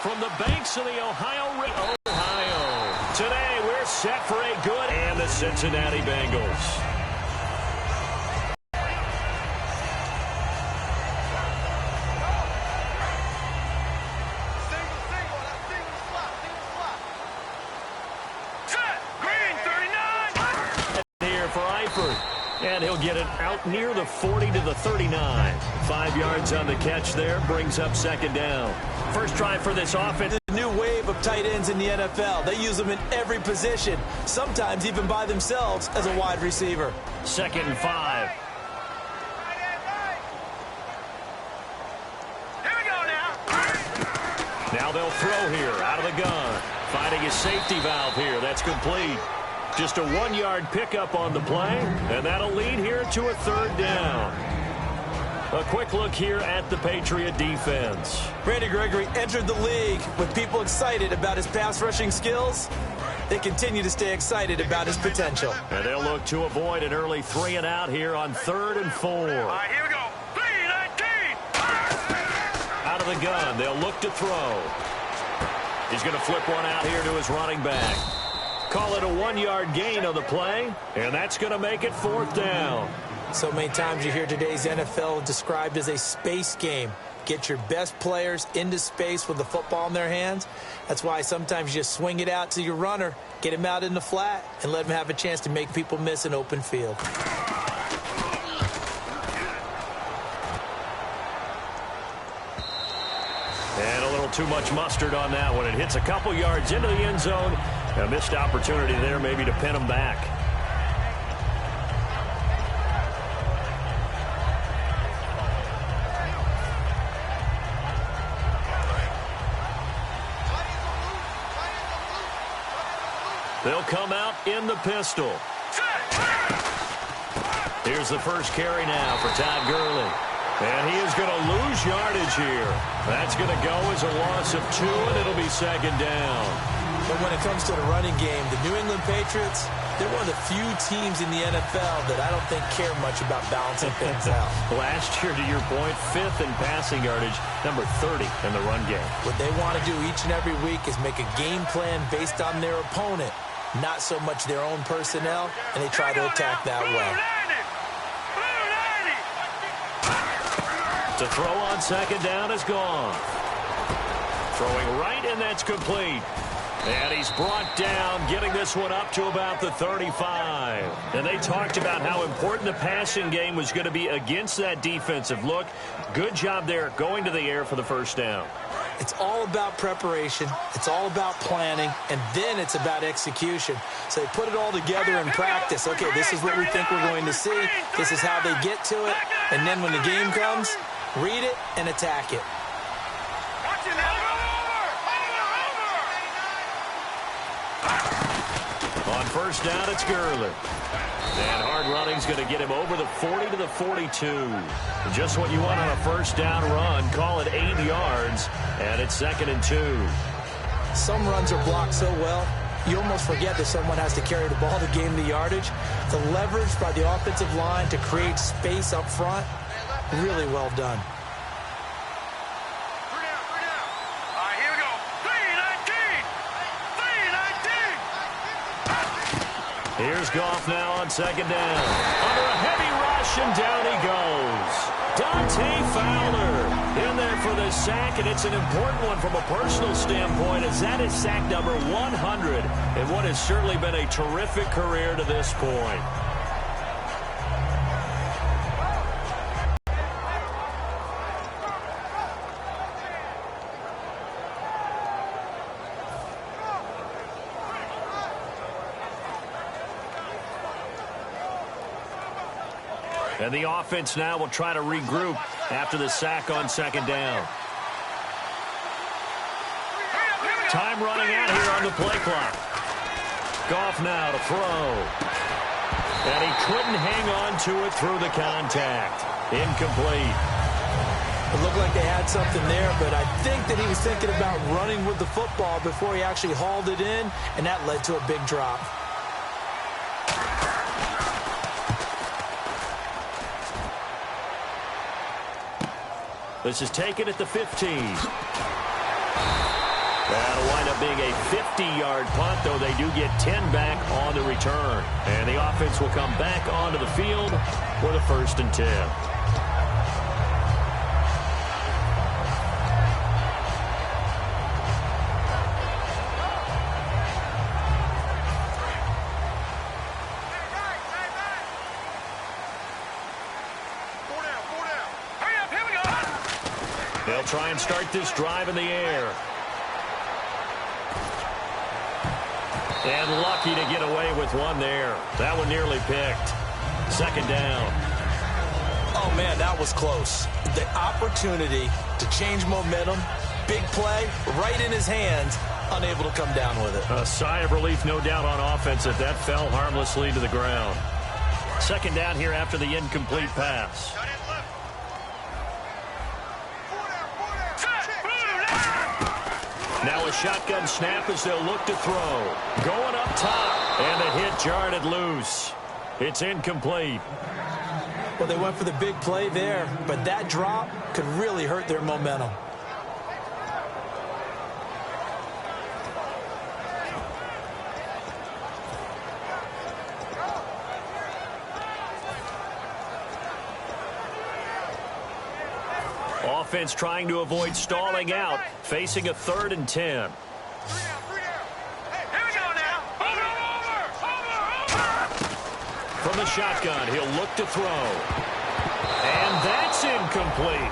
from the banks of the Ohio River. Today we're set for a good and the Cincinnati Bengals. And he'll get it out near the 40 to the 39. 5 yards on the catch there, brings up second down. First try for this offense. The new wave of tight ends in the NFL. They use them in every position, sometimes even by themselves as a wide receiver. 2nd and 5. Here we go now. Now they'll throw here out of the gun. Finding his safety valve here. That's complete. Just a 1-yard pickup on the play, and that'll lead here to a 3rd down. A quick look here at the Patriot defense. Randy Gregory entered the league with people excited about his pass rushing skills. They continue to stay excited about his potential. And they'll look to avoid an early 3 and out here on 3rd and 4. All right, here we go. 3-19. Out of the gun, they'll look to throw. He's going to flip one out here to his running back. Call it a 1-yard gain on the play, and that's going to make it 4th down. So many times you hear today's NFL described as a space game. Get your best players into space with the football in their hands. That's why sometimes you just swing it out to your runner, get him out in the flat, and let him have a chance to make people miss an open field. And a little too much mustard on that one. It hits a couple yards into the end zone. A missed opportunity there maybe to pin him back. They'll come out in the pistol. Here's the first carry now for Todd Gurley. And he is going to lose yardage here. That's going to go as a loss of 2, and it'll be 2nd down. But when it comes to the running game, the New England Patriots, they're one of the few teams in the NFL that I don't think care much about balancing things out. Last year, to your point, 5th in passing yardage, number 30 in the run game. What they want to do each and every week is make a game plan based on their opponent, not so much their own personnel, and they try to attack that way. To throw on 2nd down is gone. Throwing right, and that's complete. And he's brought down, getting this one up to about the 35. And they talked about how important the passing game was going to be against that defensive look. Good job there going to the air for the first down. It's all about preparation. It's all about planning. And then it's about execution. So they put it all together in practice. Okay, this is what we think we're going to see. This is how they get to it. And then when the game comes, read it and attack it. On first down, it's Gurley. And hard running's going to get him over the 40 to the 42. Just what you want on a first down run. Call it 8 yards, and it's 2nd and 2. Some runs are blocked so well, you almost forget that someone has to carry the ball to gain the yardage. The leverage by the offensive line to create space up front, really well done. Here's Goff now on 2nd down. Under a heavy rush, and down he goes. Dante Fowler in there for the sack, and it's an important one from a personal standpoint, as that is sack number 100 in what has certainly been a terrific career to this point. And the offense now will try to regroup after the sack on 2nd down. Time running out here on the play clock. Goff now to throw. And he couldn't hang on to it through the contact. Incomplete. It looked like they had something there, but I think that he was thinking about running with the football before he actually hauled it in, and that led to a big drop. This is taken at the 15. That'll wind up being a 50-yard punt, though they do get 10 back on the return. And the offense will come back onto the field for the 1st and 10. They'll try and start this drive in the air. And lucky to get away with one there. That one nearly picked. 2nd down. Oh, man, that was close. The opportunity to change momentum, big play, right in his hands, unable to come down with it. A sigh of relief, no doubt, on offense if that fell harmlessly to the ground. 2nd down here after the incomplete pass. Now a shotgun snap as they'll look to throw. Going up top, and the hit jarred loose. It's incomplete. Well, they went for the big play there, but that drop could really hurt their momentum. Offense trying to avoid stalling out, facing a 3rd and 10. From the shotgun, he'll look to throw. And that's incomplete.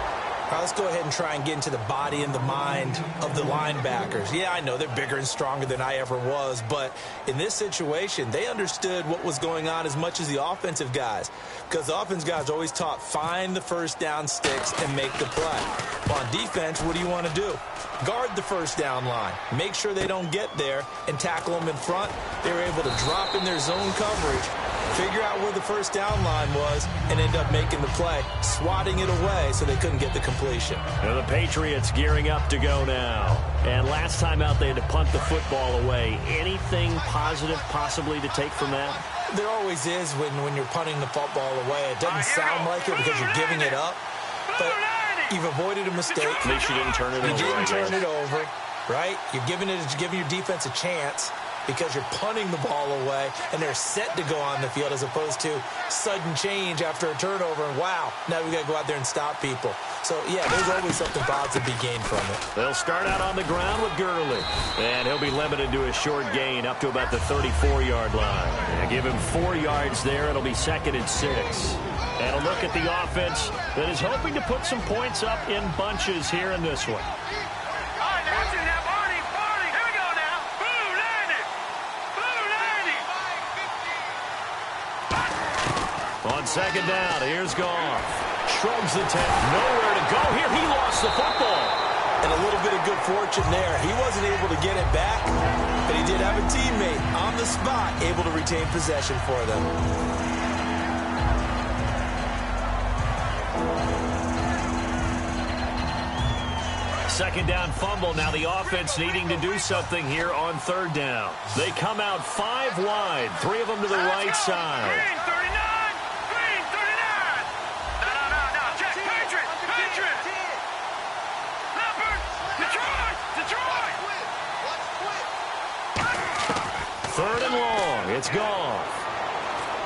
All right, let's go ahead and try and get into the body and the mind of the linebackers. Yeah, I know they're bigger and stronger than I ever was, but in this situation, they understood what was going on as much as the offensive guys, because the offensive guys always taught find the 1st down sticks and make the play. Well, on defense, what do you want to do? Guard the 1st down line. Make sure they don't get there and tackle them in front. They were able to drop in their zone coverage, figure out where the 1st down line was, and end up making the play, swatting it away so they couldn't get the completion. Now the Patriots gearing up to go now. And last time out, they had to punt the football away. Anything positive possibly to take from that? There always is when you're punting the football away. It doesn't sound like it because you're giving it up, but you've avoided a mistake. At least you didn't turn it over. You didn't turn it over, right? You're giving your defense a chance because you're punting the ball away, and they're set to go on the field as opposed to sudden change after a turnover, and wow, now we got to go out there and stop people. So, yeah, there's always something positive to be gained from it. They'll start out on the ground with Gurley, and he'll be limited to a short gain up to about the 34-yard line. And give him 4 yards there. It'll be 2nd and 6. And a look at the offense that is hoping to put some points up in bunches here in this one. On 2nd down, here's Goff. Shrugs the tent. Nowhere to go here. He lost the football. And a little bit of good fortune there. He wasn't able to get it back, but he did have a teammate on the spot able to retain possession for them. Second down fumble. Now the offense needing to do something here on 3rd down. They come out 5 wide. 3 of them to the right side. Third and long. It's Goff.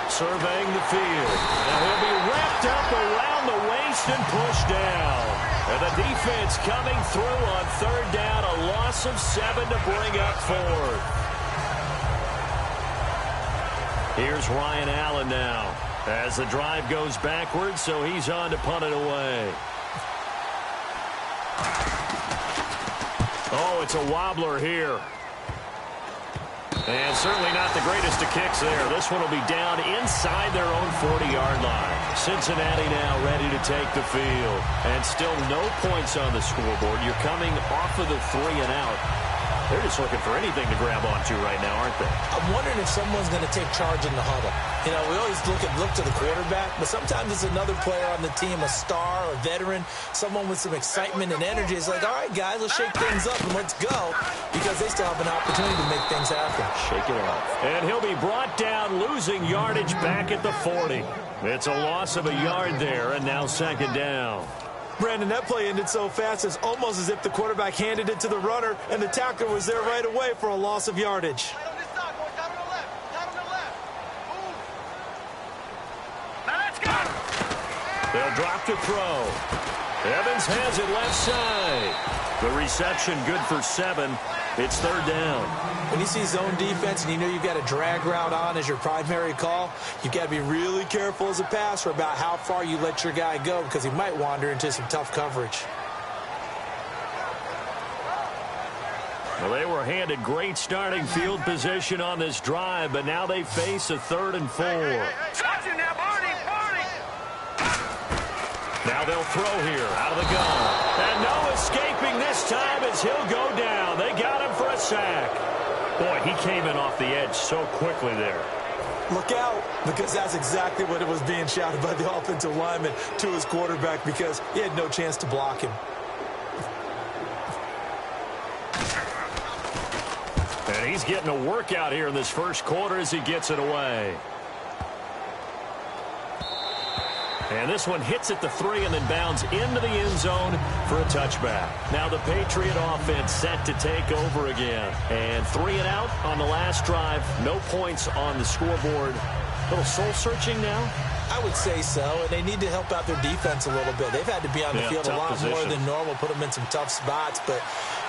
Surveying the field. And he'll be wrapped up around the waist and pushed down. And the defense coming through on 3rd down. A loss of 7 to bring up 4th. Here's Ryan Allen now. As the drive goes backwards, so he's on to punt it away. Oh, it's a wobbler here. And certainly not the greatest of kicks there. This one will be down inside their own 40-yard line. Cincinnati now ready to take the field. And still no points on the scoreboard. You're coming off of the 3 and out. They're just looking for anything to grab onto right now, aren't they? I'm wondering if someone's going to take charge in the huddle. You know, we always look to the quarterback, but sometimes it's another player on the team, a star, a veteran, someone with some excitement and energy. It's like, all right, guys, let's shake things up and let's go, because they still have an opportunity to make things happen. Shake it off. And he'll be brought down, losing yardage back at the 40. It's a loss of a yard there, and now 2nd down. Brandon, that play ended so fast, it's almost as if the quarterback handed it to the runner, and the tackler was there right away for a loss of yardage. They'll drop to throw. Evans has it left side. The reception good for 7. It's third down. When you see zone defense and you know you've got a drag route on as your primary call, you've got to be really careful as a passer about how far you let your guy go because he might wander into some tough coverage. Well, they were handed great starting field position on this drive, but now they face a 3rd and 4. Now they'll throw here out of the gun. And no escaping this time as he'll go down. They got him for a sack. Boy, he came in off the edge so quickly there. Look out, because that's exactly what it was being shouted by the offensive lineman to his quarterback because he had no chance to block him. And he's getting a workout here in this first quarter as he gets it away. And this one hits at the 3 and then bounds into the end zone for a touchback. Now the Patriot offense set to take over again. And 3 and out on the last drive. No points on the scoreboard. A little soul-searching now? I would say so, and they need to help out their defense a little bit. They've had to be on the field a lot more than normal, put them in some tough spots. But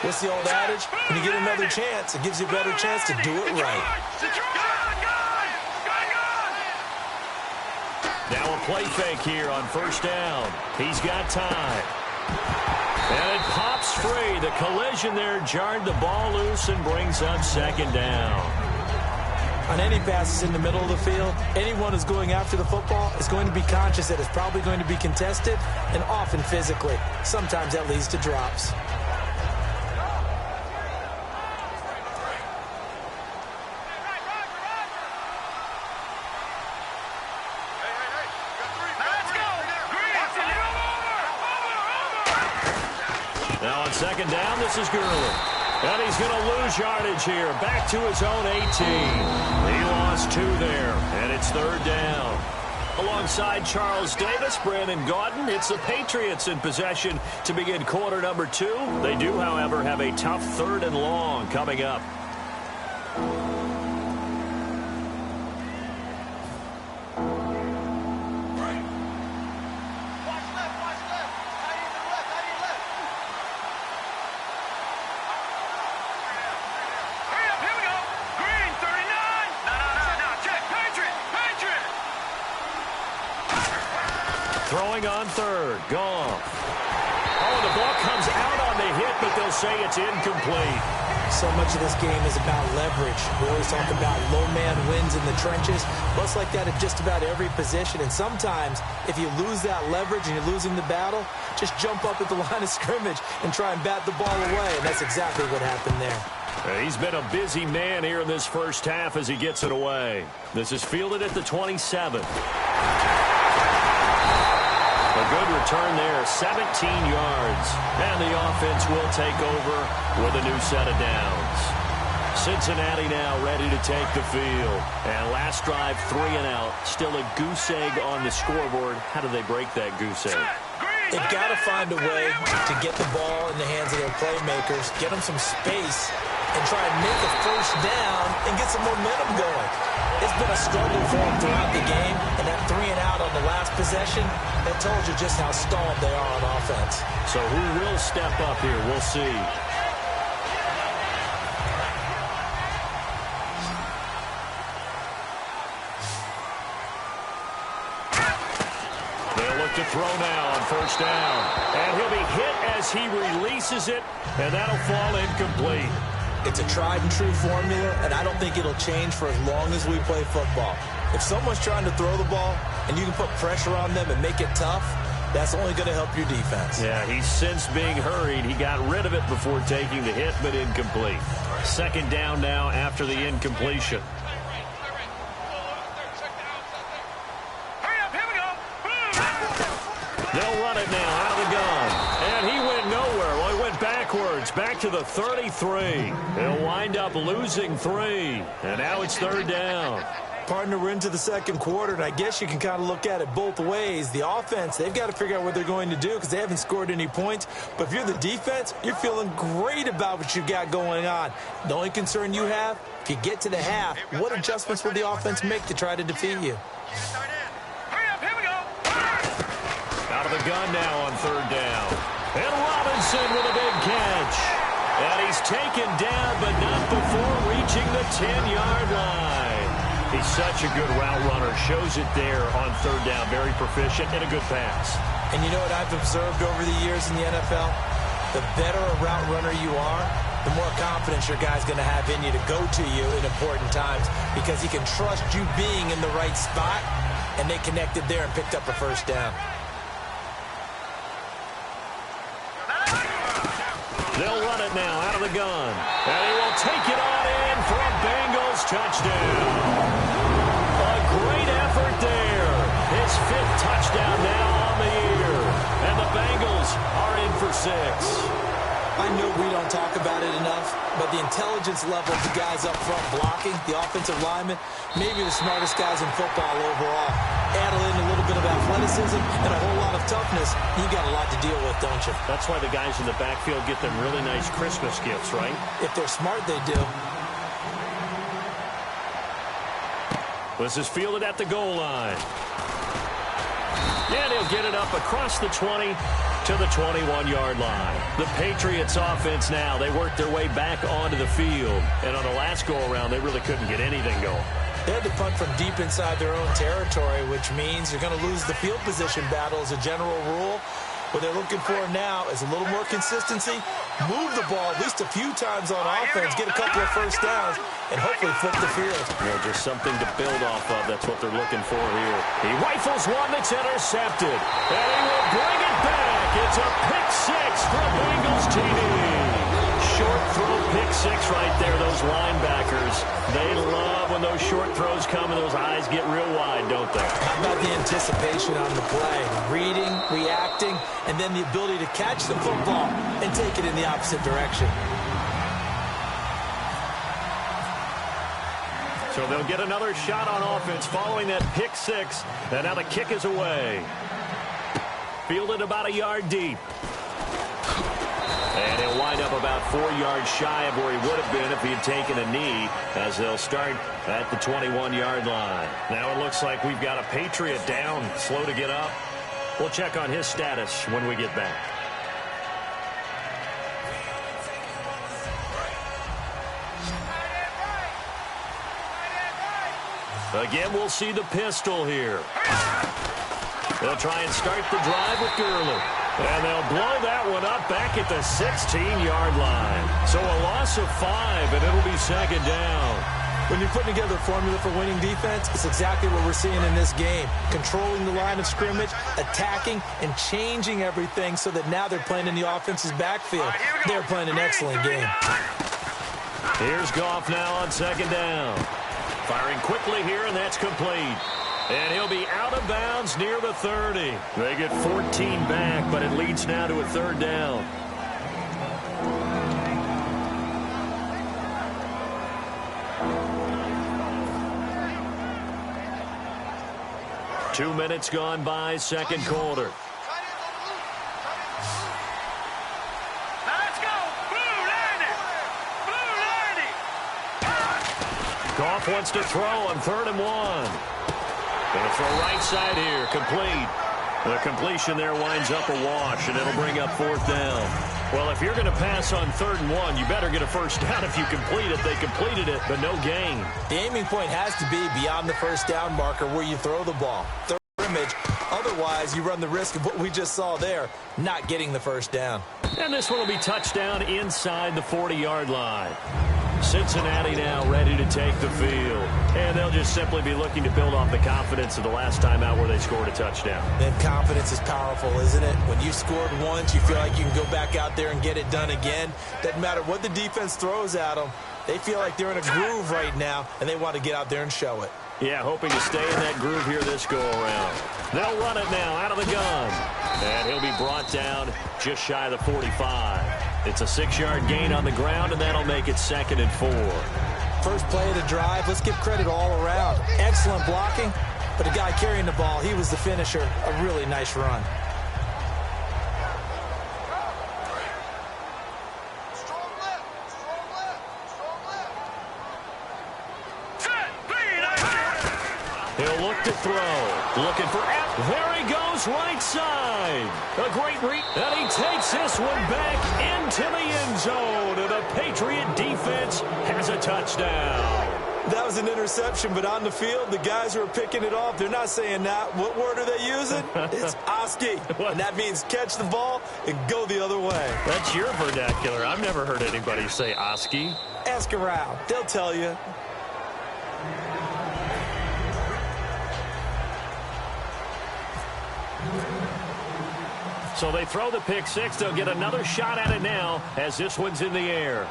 what's the old adage? When you get another chance, it gives you a better chance to do it right. Now a play fake here on first down. He's got time. And it pops free. The collision there jarred the ball loose and brings up second down. On any passes in the middle of the field, anyone who's going after the football is going to be conscious that it's probably going to be contested and often physically. Sometimes that leads to drops. Now on second down, this is Gurley. And he's going to lose yardage here. Back to his own 18. He lost 2 there, and it's third down. Alongside Charles Davis, Brandon Gaudin, it's the Patriots in possession to begin quarter number 2. They do, however, have a tough 3rd and long coming up. Throwing on 3rd. Goff. Oh, the ball comes out on the hit, but they'll say it's incomplete. So much of this game is about leverage. We always talk about low man wins in the trenches. Well, it's like that at just about every position. And sometimes, if you lose that leverage and you're losing the battle, just jump up at the line of scrimmage and try and bat the ball away. And that's exactly what happened there. He's been a busy man here in this first half as he gets it away. This is fielded at the 27. A good return there, 17 yards. And the offense will take over with a new set of downs. Cincinnati now ready to take the field. And last drive, 3 and out. Still a goose egg on the scoreboard. How do they break that goose egg? They've got to find a way to get the ball in the hands of their playmakers, get them some space, and try and make a first down and get some momentum going. It's been a struggle for them throughout the game, and that 3 and out on the last possession, that told you just how stalled they are on offense. So who will step up here? We'll see. They'll look to throw now on first down. And he'll be hit as he releases it, and that'll fall incomplete. It's a tried-and-true formula, and I don't think it'll change for as long as we play football. If someone's trying to throw the ball and you can put pressure on them and make it tough, that's only going to help your defense. Yeah, he's since being hurried. He got rid of it before taking the hit, but incomplete. Second down now after the incompletion. They'll run it now out of the gun. And he went nowhere. Well, he went backwards, back to the 33. He'll wind up losing 3. And now it's third down. Partner, we're into the second quarter, and I guess you can kind of look at it both ways. The offense, they've got to figure out what they're going to do because they haven't scored any points. But if you're the defense, you're feeling great about what you've got going on. The only concern you have, if you get to the half, what adjustments will the offense make to try to defeat you? Hurry up, here we go. Out of the gun now on third down. And Robinson with a big catch. And he's taken down, but not before reaching the 10-yard line. He's such a good route runner. Shows it there on third down. Very proficient and a good pass. And you know what I've observed over the years in the NFL? The better a route runner you are, the more confidence your guy's going to have in you to go to you in important times because he can trust you being in the right spot, and they connected there and picked up a first down. They'll run it now out of the gun. And he will take it on in for a Bengals touchdown. A great effort there. His 5th touchdown now on the year. And the Bengals are in for 6. I know we don't talk about it enough, but the intelligence level of the guys up front blocking, the offensive linemen, maybe the smartest guys in football overall. Add in a little bit of athleticism and a whole lot of toughness, you got a lot to deal with, don't you? That's why the guys in the backfield get them really nice Christmas gifts, right? If they're smart, they do. This is fielded at the goal line. And he'll get it up across the 20 to the 21-yard line. The Patriots offense now, they worked their way back onto the field. And on the last go-around, they really couldn't get anything going. They had to punt from deep inside their own territory, which means you're going to lose the field position battle as a general rule. What they're looking for now is a little more consistency, move the ball at least a few times on offense, get a couple of first downs, and hopefully flip the field. Well, just something to build off of. That's what they're looking for here. He rifles one that's intercepted, and he will bring it back. It's a pick 6 for a Bengals TD. Short throw pick 6 right there. Those linebackers, they love when those short throws come and those eyes get real wide, don't they? How about the anticipation on the play? Reading, reacting, and then the ability to catch the football and take it in the opposite direction. So they'll get another shot on offense following that pick 6. And now the kick is away. Fielded about a yard deep. And he'll wind up about 4 yards shy of where he would have been if he had taken a knee, as they'll start at the 21-yard line. Now it looks like we've got a Patriot down, slow to get up. We'll check on his status when we get back. Again, we'll see the pistol here. They'll try and start the drive with Gurley. And they'll blow that one up back at the 16-yard line. So a loss of 5, and it'll be second down. When you're putting together a formula for winning defense, it's exactly what we're seeing in this game. Controlling the line of scrimmage, attacking, and changing everything so that now they're playing in the offense's backfield. They're playing an excellent game. Here's Goff now on second down. Firing quickly here, and that's complete. And he'll be out of bounds near the 30. They get 14 back, but it leads now to a third down. Two minutes gone by, second quarter. Let's go. Blue 90. Blue 90. Goff wants to throw on 3rd and 1. Going to throw right side here, complete. The completion there winds up a wash, and it'll bring up 4th down. Well, if you're going to pass on 3rd and 1, you better get a first down if you complete it. They completed it, but no gain. The aiming point has to be beyond the first down marker where you throw the ball. Third image. Otherwise, you run the risk of what we just saw there, not getting the first down. And this one will be touchdown inside the 40-yard line. Cincinnati now ready to take the field. And they'll just simply be looking to build off the confidence of the last time out where they scored a touchdown. And confidence is powerful, isn't it? When you scored once, you feel like you can go back out there and get it done again. Doesn't matter what the defense throws at them. They feel like they're in a groove right now, and they want to get out there and show it. Yeah, hoping to stay in that groove here this go-around. They'll run it now out of the gun. And he'll be brought down just shy of the 45. It's a 6-yard gain on the ground, and that'll make it 2nd and 4. first play of the drive. Let's give credit all around. Excellent blocking, but the guy carrying the ball, he was the finisher. A really nice run. He'll look to throw. Looking for... There he goes, right side. A great read. And he takes this one back into the end zone. And the Patriot defense has a touchdown. That was an interception, but on the field, the guys who are picking it off, they're not saying that. What word are they using? It's Oski. And that means catch the ball and go the other way. That's your vernacular. I've never heard anybody say Oski. Ask around. They'll tell you. So they throw the pick six. They'll get another shot at it now as this one's in the air.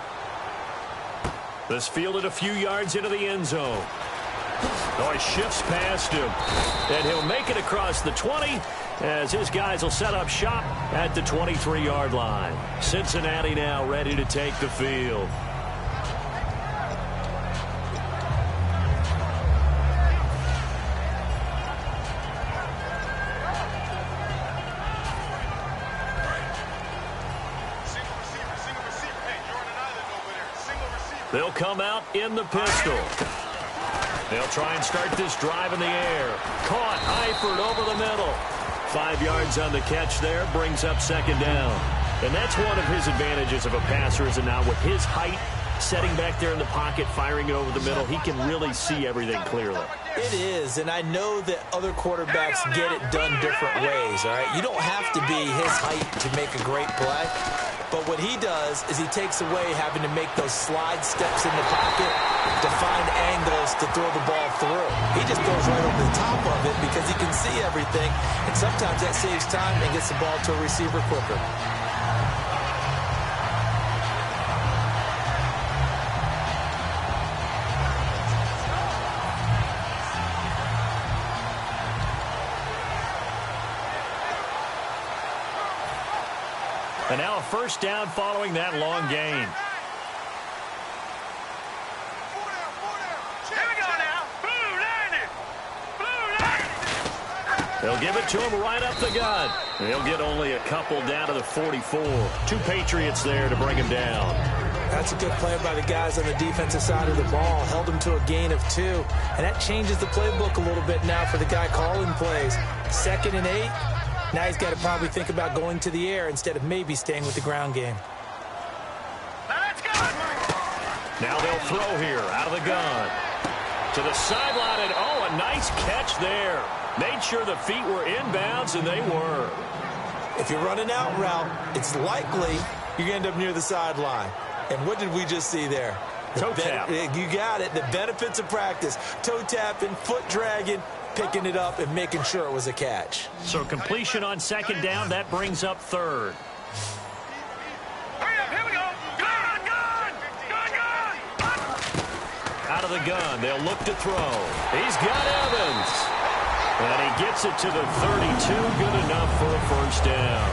This fielded a few yards into the end zone. Oh, he shifts past him. And he'll make it across the 20 as his guys will set up shop at the 23-yard line. Cincinnati now ready to take the field. They'll come out in the pistol. They'll try and start this drive in the air. Caught, Eifert over the middle. 5 yards on the catch there, brings up second down. And that's one of his advantages of a passer, is now with his height, setting back there in the pocket, firing it over the middle, he can really see everything clearly. It is, and I know that other quarterbacks get it done different ways, all right? You don't have to be his height to make a great play. But what he does is he takes away having to make those slide steps in the pocket to find angles to throw the ball through. He just goes right over the top of it because he can see everything, and sometimes that saves time and gets the ball to a receiver quicker. And now a first down following that long gain. Here we go now. Blue 90. They'll give it to him right up the gut. They'll get only a couple down to the 44. 2 Patriots there to bring him down. That's a good play by the guys on the defensive side of the ball. Held him to a gain of 2. And that changes the playbook a little bit now for the guy calling plays. 2nd and 8. Now he's got to probably think about going to the air instead of maybe staying with the ground game. Let's go. Now they'll throw here out of the gun. To the sideline, and oh, a nice catch there. Made sure the feet were inbounds, and they were. If you're running out route, it's likely you're going to end up near the sideline. And what did we just see there? Toe tap. You got it. The benefits of practice. Toe tapping, foot dragging, picking it up, and making sure it was a catch. So completion on second down, that brings up third. Hurry up, here we go. Gun. Out of the gun, they'll look to throw. He's got Evans. And he gets it to the 32, good enough for a first down.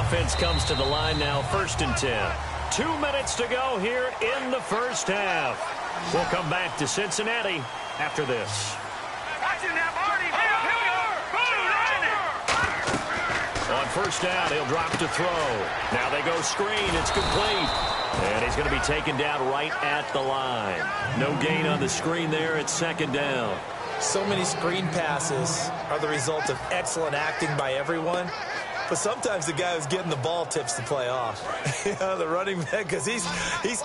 Offense comes to the line now, 1st and 10. 2 minutes to go here in the first half. We'll come back to Cincinnati after this. Watch it now, Marty. Here we go. Blue 90. On first down, he'll drop to throw. Now they go screen. It's complete. And he's going to be taken down right at the line. No gain on the screen there. It's second down. So many screen passes are the result of excellent acting by everyone. But sometimes the guy who's getting the ball tips the play off. The running back, because he's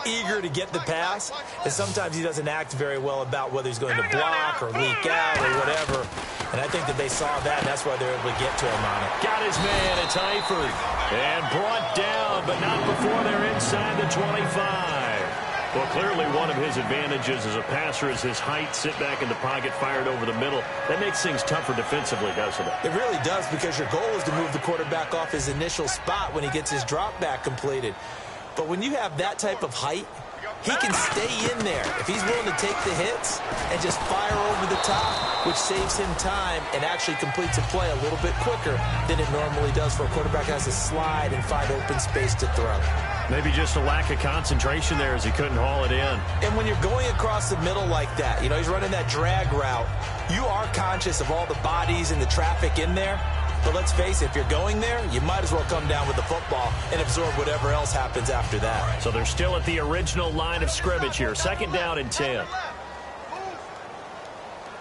eager to get the pass, and sometimes he doesn't act very well about whether he's going to block or leak out or whatever. And I think that they saw that, and that's why they're able to get to him on it. Got his man, it's Eifert. And brought down, but not before they're inside the 25. Well, clearly one of his advantages as a passer is his height, sit back in the pocket, fired over the middle. That makes things tougher defensively, doesn't it? It really does, because your goal is to move the quarterback off his initial spot when he gets his drop back completed. But when you have that type of height, he can stay in there if he's willing to take the hits and just fire over the top, which saves him time and actually completes a play a little bit quicker than it normally does for a quarterback who has to slide and find open space to throw. Maybe just a lack of concentration there as he couldn't haul it in. And when you're going across the middle like that, he's running that drag route, you are conscious of all the bodies and the traffic in there. But let's face it, if you're going there, you might as well come down with the football and absorb whatever else happens after that. So they're still at the original line of scrimmage here. 2nd down and 10.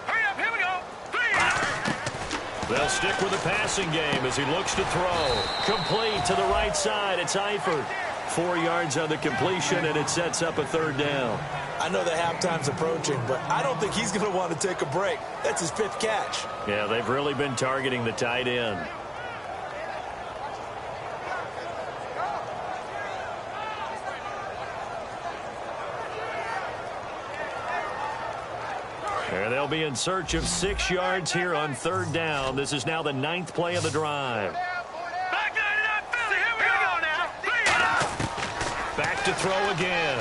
Hurry up, here we go. 3. They'll stick with the passing game as he looks to throw. Complete to the right side. It's Eifert. 4 yards on the completion, and it sets up a 3rd down. I know the halftime's approaching, but I don't think he's going to want to take a break. That's his 5th catch. Yeah, they've really been targeting the tight end. And they'll be in search of 6 yards here on 3rd down. This is now the 9th play of the drive. Back to the here we go now. Back to throw again.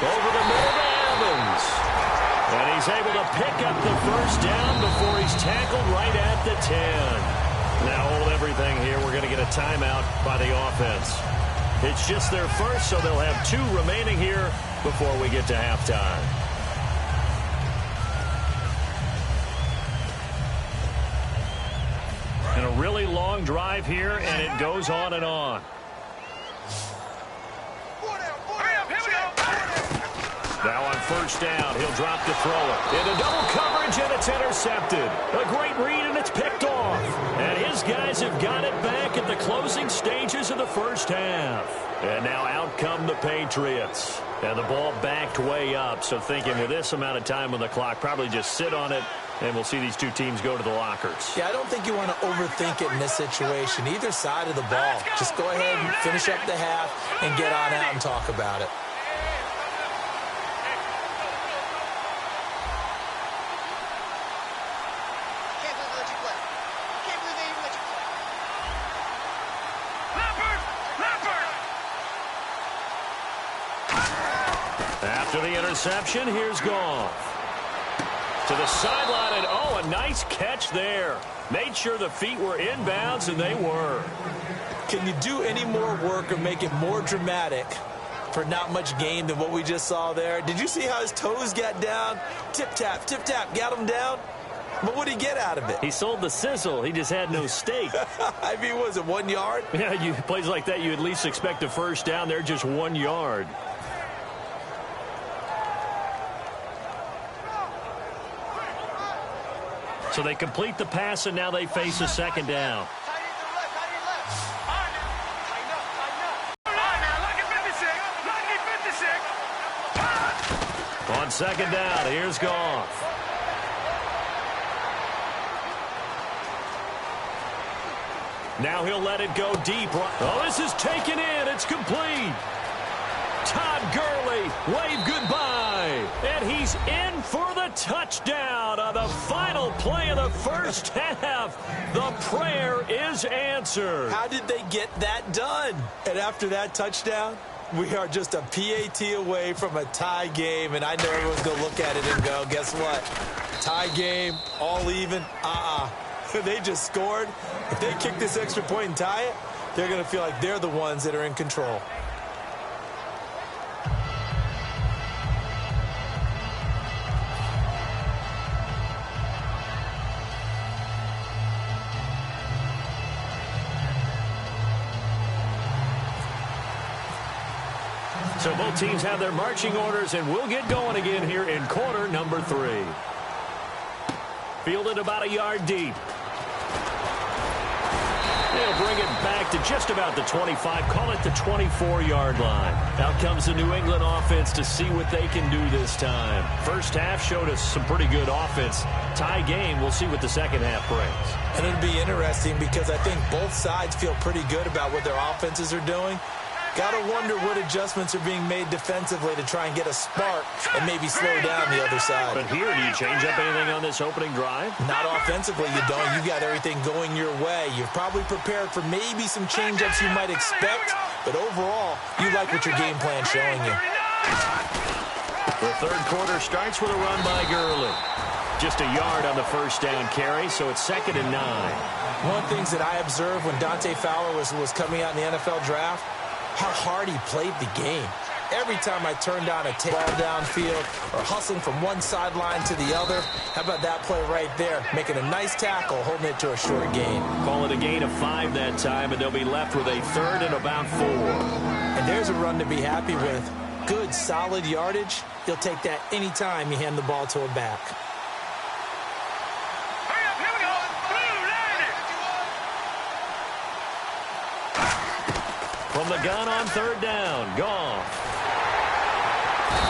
Over the middle to Evans. And he's able to pick up the 1st down before he's tackled right at the 10. Now hold everything here. We're going to get a timeout by the offense. It's just their first, so they'll have 2 remaining here before we get to halftime. And a really long drive here, and it goes on and on. Hurry up, here we go. Now on 1st down, he'll drop to throw it. Into double coverage, and it's intercepted. A great read, and it's picked off. And his guys have got it back at the closing stages of the 1st half. And now out come the Patriots. And the ball backed way up, so thinking with this amount of time on the clock, probably just sit on it, and we'll see these 2 teams go to the lockers. Yeah, I don't think you want to overthink it in this situation. Either side of the ball. Just go ahead and finish up the half and get on out and talk about it. After the interception, here's Goff. To the sideline, and a nice catch there. Made sure the feet were inbounds, and they were. Can you do any more work or make it more dramatic for not much gain than what we just saw there? Did you see how his toes got down? Tip-tap, got him down. But what did he get out of it? He sold the sizzle. He just had no steak. I mean, was it 1 yard? Yeah, plays like that, you at least expect a 1st down. They're just 1 yard. So they complete the pass, and now they face a 2nd down. On 2nd down, here's Goff. Now he'll let it go deep. Oh, this is taken in. It's complete. Todd Gurley, wave goodbye. And he's in for the touchdown on the final play of the 1st half. The prayer is answered. How did they get that done? And after that touchdown, we are just a PAT away from a tie game. And I know everyone's going to look at it and go, guess what? Tie game, all even, They just scored. If they kick this extra point and tie it, they're going to feel like they're the ones that are in control. So both teams have their marching orders, and we'll get going again here in quarter number 3. Fielded about a yard deep. They'll bring it back to just about the 25, call it the 24-yard line. Out comes the New England offense to see what they can do this time. 1st half showed us some pretty good offense. Tie game, we'll see what the 2nd half brings. And it'll be interesting because I think both sides feel pretty good about what their offenses are doing. Got to wonder what adjustments are being made defensively to try and get a spark and maybe slow down the other side. But here, do you change up anything on this opening drive? Not offensively, you don't. You got everything going your way. You've probably prepared for maybe some change-ups you might expect, but overall, you like what your game plan's showing you. The third quarter starts with a run by Gurley. Just a yard on the first down carry, so it's 2nd and 9. One of the things that I observed when Dante Fowler was coming out in the NFL draft, how hard he played the game. Every time I turned on a ball downfield or hustling from one sideline to the other, how about that play right there, making a nice tackle, holding it to a short gain. Call it a gain of 5 that time, and they'll be left with a 3rd and about 4. And there's a run to be happy with. Good, solid yardage. You'll take that anytime you hand the ball to a back. Hurry up, here we go. Blue, line it. From the gun on 3rd down, Goff.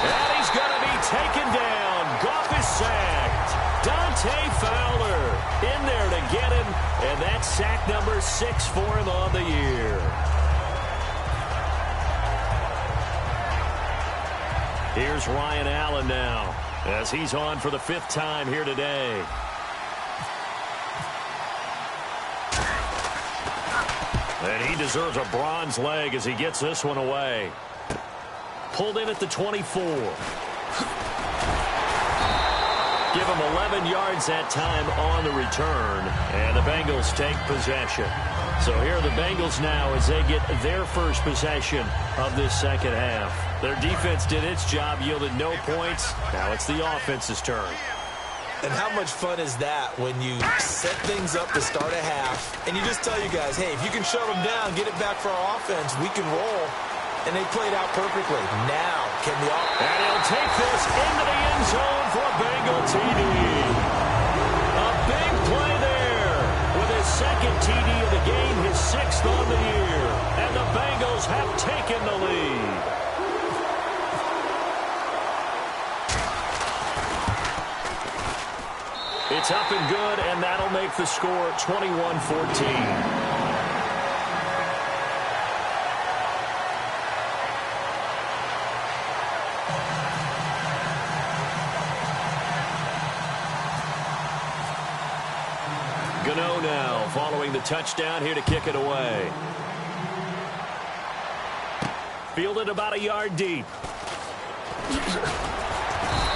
And he's going to be taken down. Goff is sacked. Dante Fowler in there to get him, and that's sack number 6 for him on the year. Here's Ryan Allen now, as he's on for the 5th time here today. And he deserves a bronze leg as he gets this one away. Pulled in at the 24. Give him 11 yards that time on the return, and the Bengals take possession. So here are the Bengals now as they get their first possession of this second half. Their defense did its job, yielded no points. Now it's the offense's turn. And how much fun is that when you set things up to start a half, and you just tell you guys, hey, if you can shut them down, get it back for our offense, we can roll. And they played out perfectly. Now, can the offense... And he'll take this into the end zone for a Bengal TD. A big play there with his 2nd TD of the game, his 6th on the year. And the Bengals have taken the lead. It's up and good, and that'll make the score 21-14. Gano now following the touchdown here to kick it away. Fielded about a yard deep.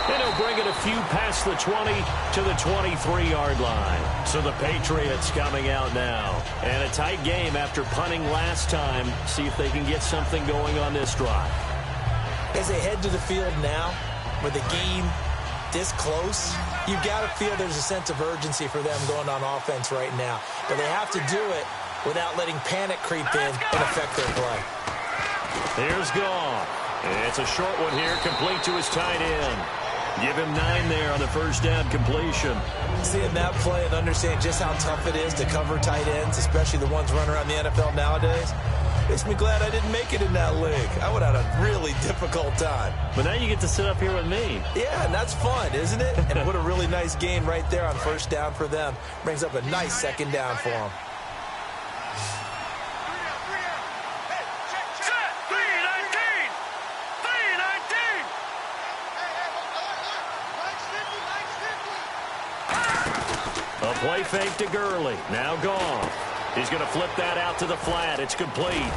And he'll bring it a few past the 20 to the 23-yard line. So the Patriots coming out now. And a tight game after punting last time. See if they can get something going on this drive. As they head to the field now, with the game this close, you've got to feel there's a sense of urgency for them going on offense right now. But they have to do it without letting panic creep in and affect their play. Here's Goff. It's a short one here, complete to his tight end. Give him 9 there on the first down completion. Seeing that play and understanding just how tough it is to cover tight ends, especially the ones running around the NFL nowadays, makes me glad I didn't make it in that league. I would have had a really difficult time. But now you get to sit up here with me. Yeah, and that's fun, isn't it? And what a really nice gain right there on first down for them. Brings up a nice 2nd down for them. A play fake to Gurley. Now Goff. He's going to flip that out to the flat. It's complete.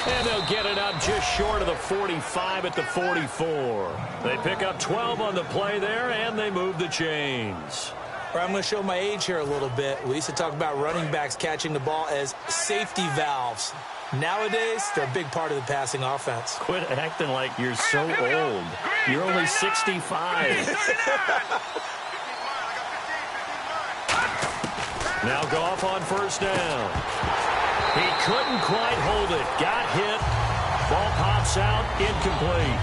And they'll get it up just short of the 45 at the 44. They pick up 12 on the play there, and they move the chains. I'm going to show my age here a little bit. We used to talk about running backs catching the ball as safety valves. Nowadays, they're a big part of the passing offense. Quit acting like you're so old. You're only 65. Now Goff on first down. He couldn't quite hold it. Got hit. Ball pops out. Incomplete.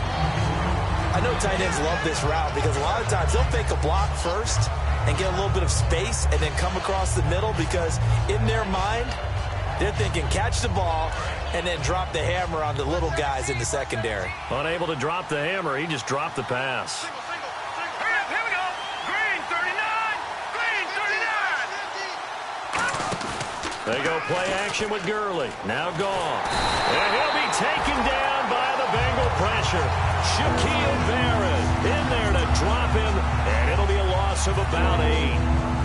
I know tight ends love this route because a lot of times they'll fake a block first and get a little bit of space and then come across the middle because in their mind, they're thinking catch the ball and then drop the hammer on the little guys in the secondary. Unable to drop the hammer, he just dropped the pass. Here we go. Green 39. Green 39. They go play action with Gurley. Now Goff. And he'll be taken down by the Bengal pressure. Shaquille Barrett in there to drop him, and it'll be a loss loss of about 8.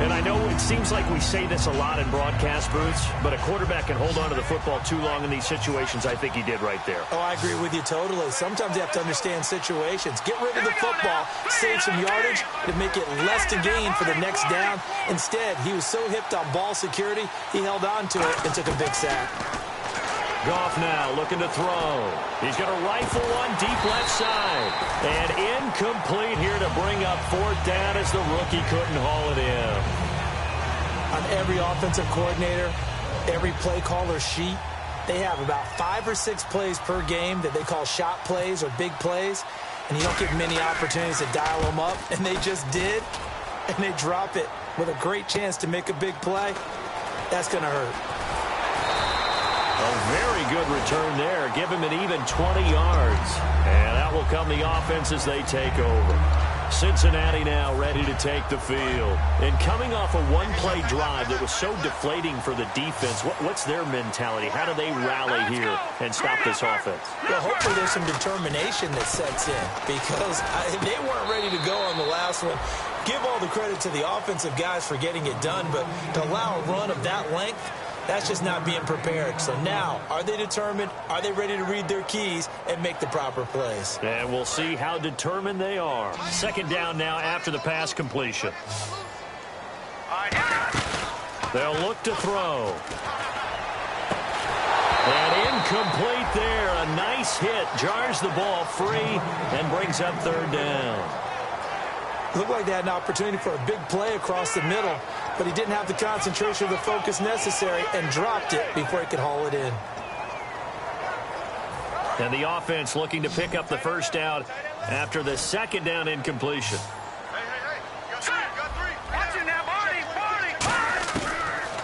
And I know it seems like we say this a lot in broadcast booths, but a quarterback can hold on to the football too long in these situations. I think he did right there. Oh, I agree with you totally. Sometimes you have to understand situations. Get rid of the football, save some yardage to make it less to gain for the next down. Instead, he was so hipped on ball security, he held on to it and took a big sack. Goff now looking to throw. He's going to rifle one deep left side. And incomplete here to bring up 4th down as the rookie couldn't haul it in. On every offensive coordinator, every play caller sheet, they have about 5 or 6 plays per game that they call shot plays or big plays. And you don't get many opportunities to dial them up. And they just did. And they drop it with a great chance to make a big play. That's going to hurt. A very good return there. Give him an even 20 yards. And that will come the offense as they take over. Cincinnati now ready to take the field. And coming off a one-play drive that was so deflating for the defense, what's their mentality? How do they rally here and stop this offense? Well, hopefully there's some determination that sets in because they weren't ready to go on the last one. Give all the credit to the offensive guys for getting it done, but to allow a run of that length, that's just not being prepared. So now, are they determined? Are they ready to read their keys and make the proper plays? And we'll see how determined they are. 2nd down now after the pass completion. They'll look to throw. And incomplete there. A nice hit. Jars the ball free and brings up 3rd down. Looked like they had an opportunity for a big play across the middle, but he didn't have the concentration or the focus necessary and dropped it before he could haul it in. And the offense looking to pick up the 1st down after the 2nd down incompletion.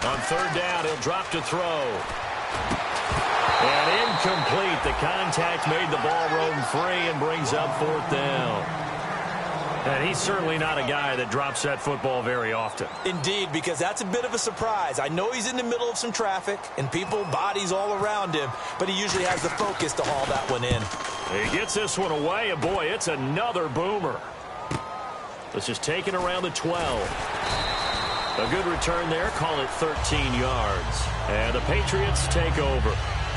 On 3rd down, he'll drop to throw. And incomplete. The contact made the ball roam free and brings up 4th down. And he's certainly not a guy that drops that football very often. Indeed, because that's a bit of a surprise. I know he's in the middle of some traffic and people, bodies all around him, but he usually has the focus to haul that one in. He gets this one away, and boy, it's another boomer. This is taken around the 12. A good return there, call it 13 yards. And the Patriots take over.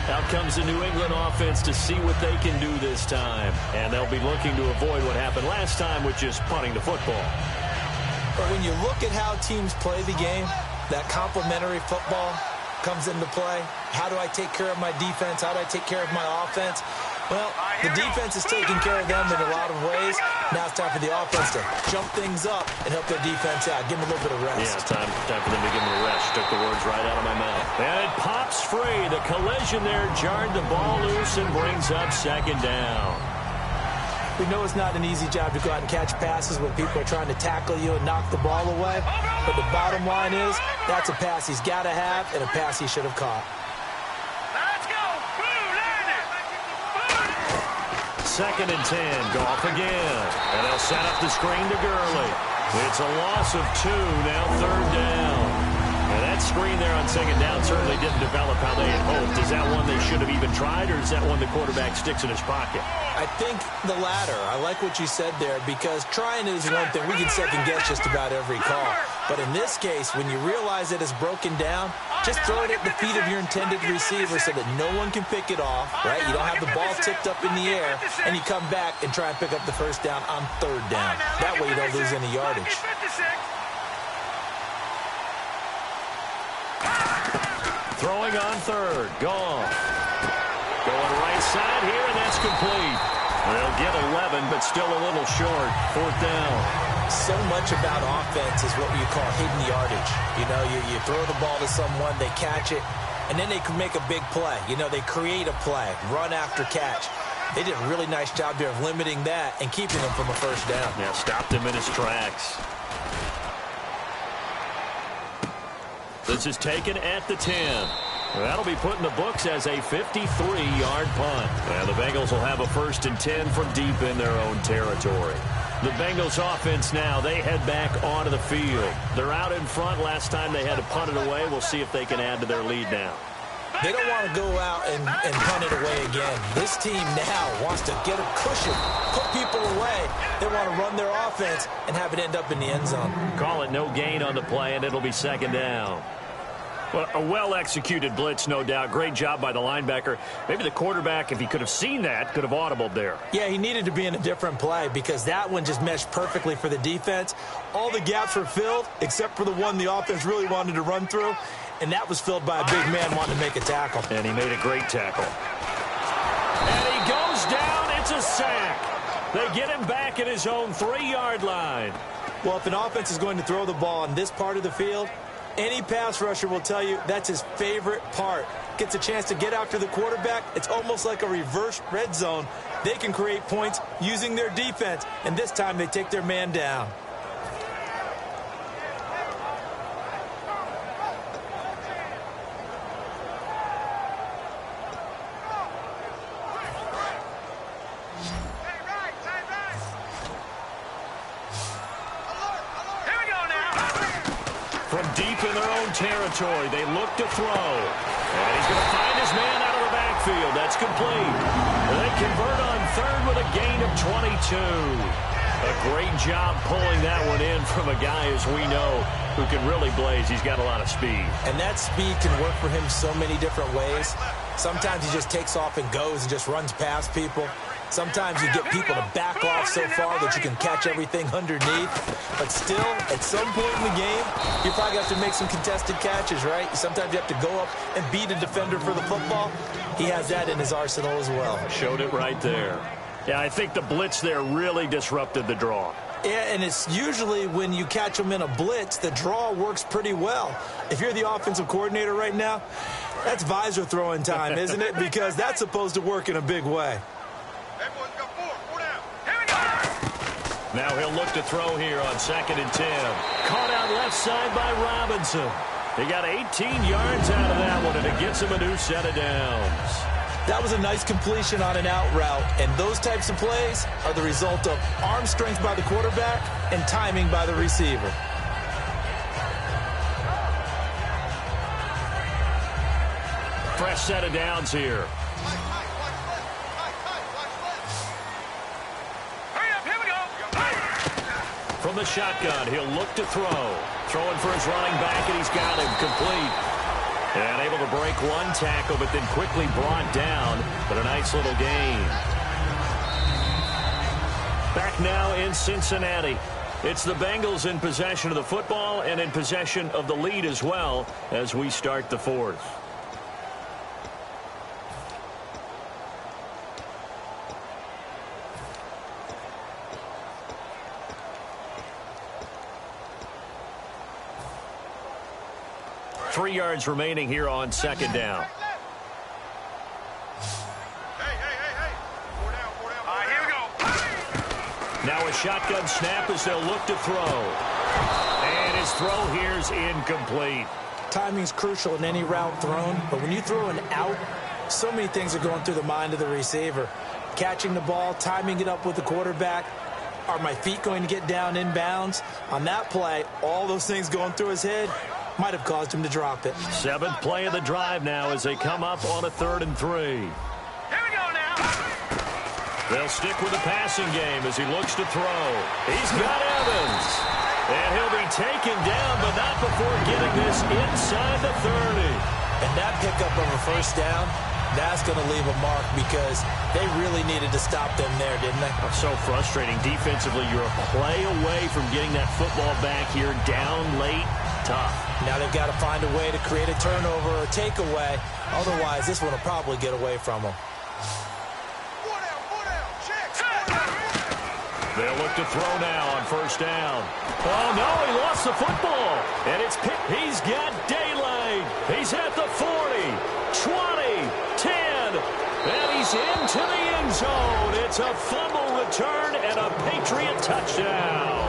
Out comes the New England offense to see what they can do this time. And they'll be looking to avoid what happened last time, which is punting the football. But when you look at how teams play the game, that complementary football comes into play. How do I take care of my defense? How do I take care of my offense? Well, the defense is taking care of them in a lot of ways. Now it's time for the offense to jump things up and help their defense out. Give them a little bit of rest. Yeah, it's time for them to give them a rest. Took the words right out of my mouth. And it pops free. The collision there jarred the ball loose and brings up 2nd down. We know it's not an easy job to go out and catch passes when people are trying to tackle you and knock the ball away. But the bottom line is, that's a pass he's got to have and a pass he should have caught. Let's go! 2nd and 10. Goff again. And they'll set up the screen to Gurley. It's a loss of 2. Now 3rd down. And that screen there on 2nd down certainly didn't develop how they had hoped. Is that one they should have even tried, or is that one the quarterback sticks in his pocket? I think the latter. I like what you said there, because trying is one thing. We can second-guess just about every call. But in this case, when you realize that it's broken down, just throw it at the feet of your intended receiver so that no one can pick it off, right? You don't have the ball tipped up in the air, and you come back and try and pick up the 1st down on 3rd down. That way you don't lose any yardage. Throwing on 3rd. Goff. Going right side here, and that's complete. They'll get 11, but still a little short. 4th down. So much about offense is what you call hidden yardage. You know, you throw the ball to someone, they catch it, and then they can make a big play. You know, they create a play, run after catch. They did a really nice job there of limiting that and keeping him from a 1st down. Yeah, stopped him in his tracks. This is taken at the 10. That'll be put in the books as a 53-yard punt. And the Bengals will have a 1st and 10 from deep in their own territory. The Bengals offense now, they head back onto the field. They're out in front. Last time they had to punt it away. We'll see if they can add to their lead now. They don't want to go out and punt it away again. This team now wants to get a cushion, put people away. They want to run their offense and have it end up in the end zone. Call it no gain on the play, and it'll be second down. Well, a well-executed blitz, no doubt. Great job by the linebacker. Maybe the quarterback, if he could have seen that, could have audibled there. Yeah, he needed to be in a different play because that one just meshed perfectly for the defense. All the gaps were filled except for the one the offense really wanted to run through, and that was filled by a big man wanting to make a tackle. And he made a great tackle. And he goes down. It's a sack. They get him back at his own 3-yard line. Well, if an offense is going to throw the ball on this part of the field, any pass rusher will tell you that's his favorite part. Gets a chance to get after the quarterback. It's almost like a reverse red zone. They can create points using their defense, and this time they take their man down. From deep in their own territory, they look to throw. And he's going to find his man out of the backfield. That's complete. They convert on third with a gain of 22. A great job pulling that one in from a guy, as we know, who can really blaze. He's got a lot of speed. And that speed can work for him so many different ways. Sometimes he just takes off and goes and just runs past people. Sometimes you get people to back off so far that you can catch everything underneath. But still, at some point in the game, you probably have to make some contested catches, right? Sometimes you have to go up and beat a defender for the football. He has that in his arsenal as well. Showed it right there. Yeah, I think the blitz there really disrupted the draw. Yeah, and it's usually when you catch them in a blitz, the draw works pretty well. If you're the offensive coordinator right now, that's visor throwing time, isn't it? Because that's supposed to work in a big way. Now he'll look to throw here on 2nd and 10. Caught out left side by Robinson. He got 18 yards out of that one, and it gets him a new set of downs. That was a nice completion on an out route, and those types of plays are the result of arm strength by the quarterback and timing by the receiver. Fresh set of downs here. From the shotgun, he'll look to throw. Throwing for his running back, and he's got him complete. And able to break one tackle, but then quickly brought down. But a nice little gain. Back now in Cincinnati. It's the Bengals in possession of the football and in possession of the lead as well as we start the fourth. Three yards remaining here on 2nd down. Now a shotgun snap as they'll look to throw. And his throw here is incomplete. Timing's crucial in any route thrown, but when you throw an out, so many things are going through the mind of the receiver. Catching the ball, timing it up with the quarterback. Are my feet going to get down inbounds? On that play, all those things going through his head might have caused him to drop it. 7th play of the drive now as they come up on a 3rd and 3. Here we go now. They'll stick with the passing game as he looks to throw. He's got Evans. And he'll be taken down, but not before getting this inside the 30. And that pickup of a first down, that's going to leave a mark because they really needed to stop them there, didn't they? So frustrating. Defensively, you're a play away from getting that football back here down late. Tough. Now they've got to find a way to create a turnover or a takeaway. Otherwise, this one will probably get away from them. They'll look to throw now on 1st down. Oh, no, he lost the football. And it's picked. He's got daylight. He's at the 40, 20, 10, and he's into the end zone. It's a fumble return and a Patriot touchdown.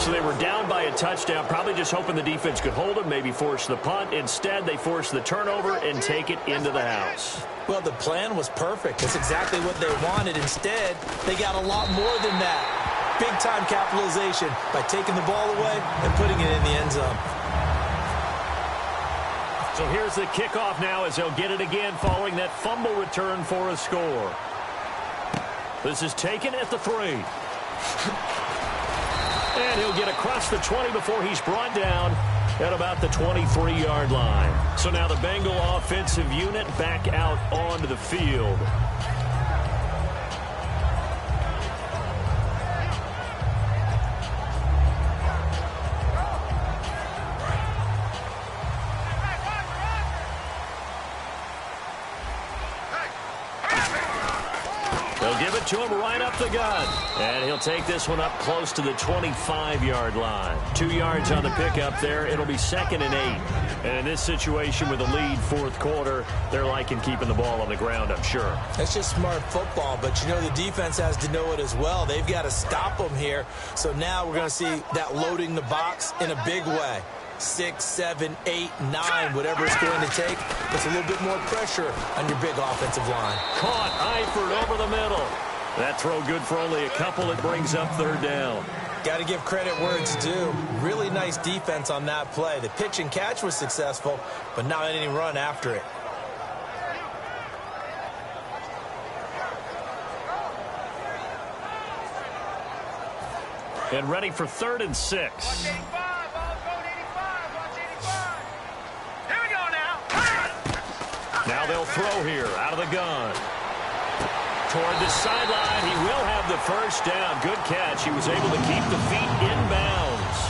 So they were down by a touchdown, probably just hoping the defense could hold them, maybe force the punt. Instead, they force the turnover and take it into the house. Well, the plan was perfect. That's exactly what they wanted. Instead, they got a lot more than that. Big-time capitalization by taking the ball away and putting it in the end zone. So here's the kickoff now as they'll get it again following that fumble return for a score. This is taken at the 3. And he'll get across the 20 before he's brought down at about the 23-yard line. So now the Bengal offensive unit back out onto the field. They'll give it to him right up the gut. And he'll take this one up close to the 25-yard line. 2 yards on the pickup there. It'll be 2nd and 8. And in this situation with a lead fourth quarter, they're liking keeping the ball on the ground, I'm sure. That's just smart football, but you know the defense has to know it as well. They've got to stop them here. So now we're going to see that loading the box in a big way. 6, 7, 8, 9, whatever it's going to take. Puts a little bit more pressure on your big offensive line. Caught Eifert over the middle. That throw good for only a couple. It brings up 3rd down. Got to give credit where it's due. Really nice defense on that play. The pitch and catch was successful, but not any run after it. And ready for 3rd and 6. Now they'll throw here out of the gun. Toward the sideline, he will have the first down. Good catch. He was able to keep the feet in bounds.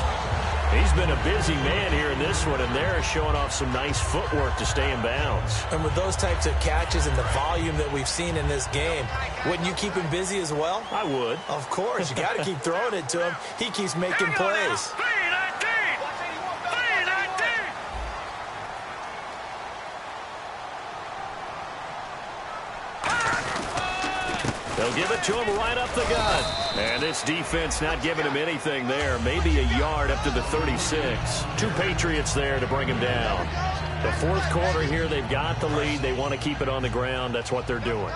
He's been a busy man here in this one, and they're showing off some nice footwork to stay in bounds. And with those types of catches and the volume that we've seen in this game, wouldn't you keep him busy as well? I would. Of course. You got to keep throwing it to him. He keeps making plays. They'll give it to him right up the gut. And this defense not giving him anything there. Maybe a yard up to the 36. 2 Patriots there to bring him down. The fourth quarter here, they've got the lead. They want to keep it on the ground. That's what they're doing.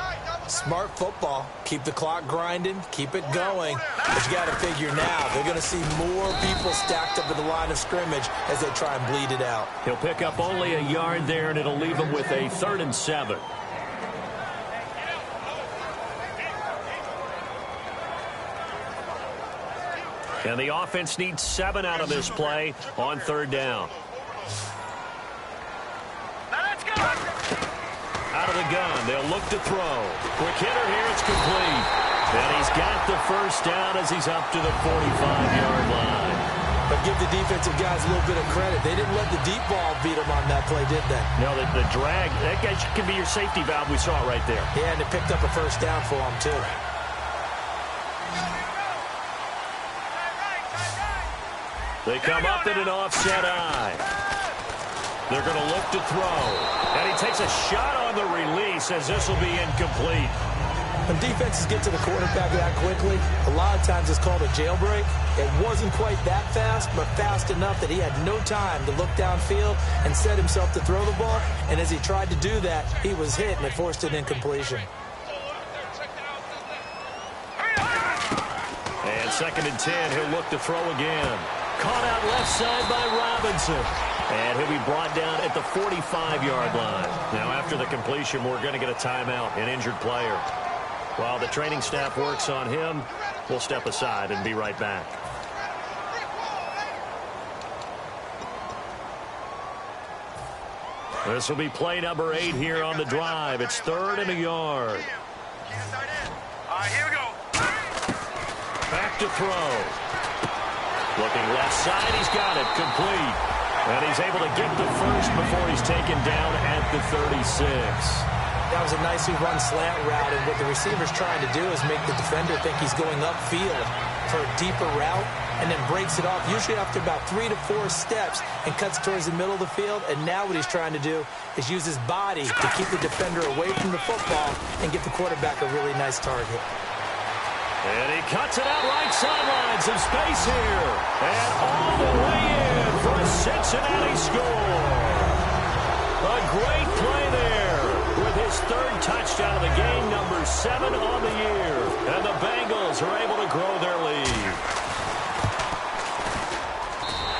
Smart football. Keep the clock grinding. Keep it going. But you got to figure now, they're going to see more people stacked up at the line of scrimmage as they try and bleed it out. He'll pick up only a yard there, and it'll leave him with a 3rd and 7. And the offense needs 7 out of this play on 3rd down. Out of the gun, they'll look to throw. Quick hitter here, it's complete. And he's got the first down as he's up to the 45-yard line. But give the defensive guys a little bit of credit. They didn't let the deep ball beat them on that play, did they? No, the drag, that guy can be your safety valve. We saw it right there. Yeah, and it picked up a first down for them, too. They come up in an offset eye. They're going to look to throw. And he takes a shot on the release as this will be incomplete. When defenses get to the quarterback that quickly, a lot of times it's called a jailbreak. It wasn't quite that fast, but fast enough that he had no time to look downfield and set himself to throw the ball. And as he tried to do that, he was hit, and it forced an incompletion. And 2nd and 10, he'll look to throw again. Caught out left side by Robinson. And he'll be brought down at the 45-yard line. Now, after the completion, we're going to get a timeout, an injured player. While the training staff works on him, we'll step aside and be right back. This will be play number 8 here on the drive. It's 3rd and a yard. All right, here we go. Back to throw. Looking left side, he's got it, complete. And he's able to get the first before he's taken down at the 36. That was a nicely run slant route, and what the receiver's trying to do is make the defender think he's going upfield for a deeper route, and then breaks it off, usually after about 3 to 4 steps, and cuts towards the middle of the field. And now what he's trying to do is use his body to keep the defender away from the football and get the quarterback a really nice target. And he cuts it out right sideline. Some space here. And all the way in for a Cincinnati score. A great play there with his 3rd touchdown of the game, number 7 on the year. And the Bengals are able to grow their lead.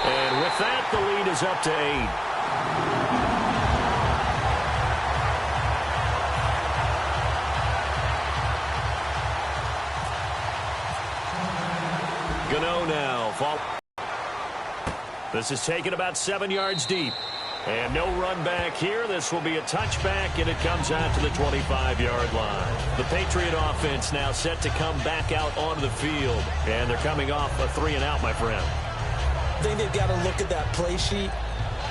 And with that, the lead is up to 8. Gano now. This is taken about 7 yards deep. And no run back here. This will be a touchback, and it comes out to the 25-yard line. The Patriot offense now set to come back out onto the field. And they're coming off a 3-and-out, my friend. I think they've got to look at that play sheet